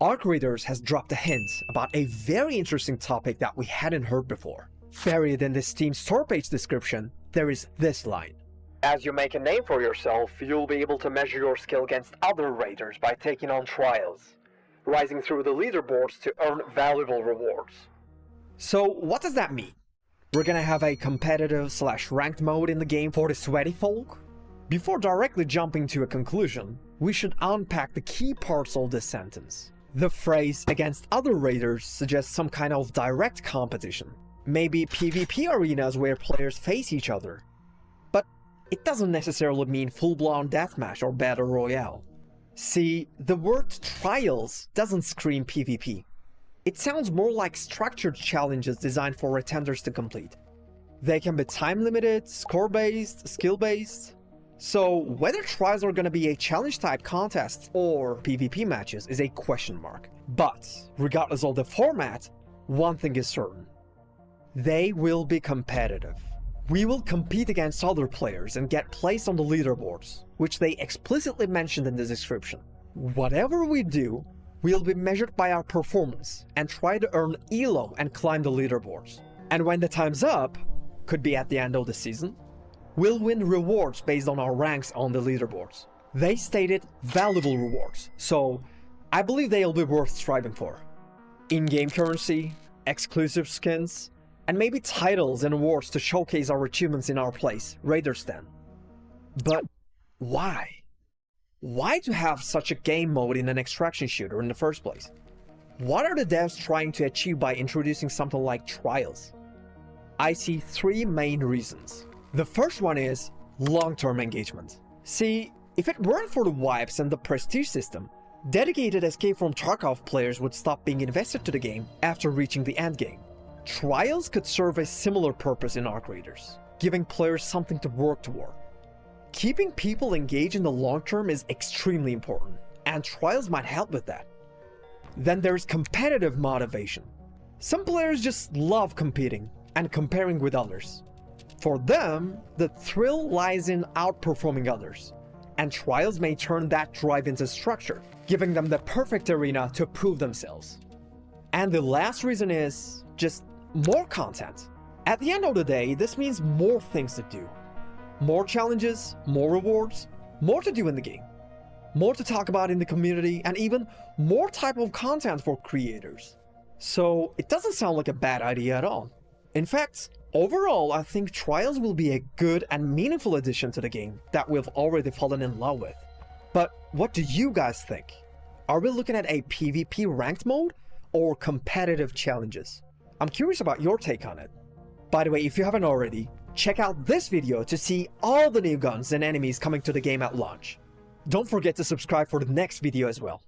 Arc Raiders has dropped a hint about a very interesting topic that we hadn't heard before. Buried in the Steam store page description, there is this line. As you make a name for yourself, you'll be able to measure your skill against other raiders by taking on trials, rising through the leaderboards to earn valuable rewards. So what does that mean? We're gonna have a competitive/ranked mode in the game for the sweaty folk? Before directly jumping to a conclusion, we should unpack the key parts of this sentence. The phrase "against other raiders" suggests some kind of direct competition, maybe PvP arenas where players face each other. But it doesn't necessarily mean full-blown deathmatch or battle royale. See, the word trials doesn't scream PvP. It sounds more like structured challenges designed for pretenders to complete. They can be time-limited, score-based, skill-based. So whether trials are gonna be a challenge-type contest or PvP matches is a question mark. But regardless of the format, one thing is certain. They will be competitive. We will compete against other players and get placed on the leaderboards, which they explicitly mentioned in the description. Whatever we do, we'll be measured by our performance and try to earn ELO and climb the leaderboards. And when the time's up, could be at the end of the season, we'll win rewards based on our ranks on the leaderboards. They stated valuable rewards, so I believe they'll be worth striving for. In-game currency, exclusive skins, and maybe titles and awards to showcase our achievements in our place, Raiders Den. But why? Why to have such a game mode in an extraction shooter in the first place? What are the devs trying to achieve by introducing something like trials? I see three main reasons. The first one is long-term engagement. See, if it weren't for the wipes and the prestige system, dedicated Escape from Tarkov players would stop being invested to the game after reaching the endgame. Trials could serve a similar purpose in Arc Raiders, giving players something to work toward. Keeping people engaged in the long term is extremely important, and trials might help with that. Then there's competitive motivation. Some players just love competing and comparing with others. For them, the thrill lies in outperforming others, and trials may turn that drive into structure, giving them the perfect arena to prove themselves. And the last reason is just more content. At the end of the day, this means more things to do. More challenges, more rewards, more to do in the game, more to talk about in the community, and even more type of content for creators. So it doesn't sound like a bad idea at all. In fact, overall, I think trials will be a good and meaningful addition to the game that we've already fallen in love with. But what do you guys think? Are we looking at a PvP ranked mode or competitive challenges? I'm curious about your take on it. By the way, if you haven't already, check out this video to see all the new guns and enemies coming to the game at launch. Don't forget to subscribe for the next video as well.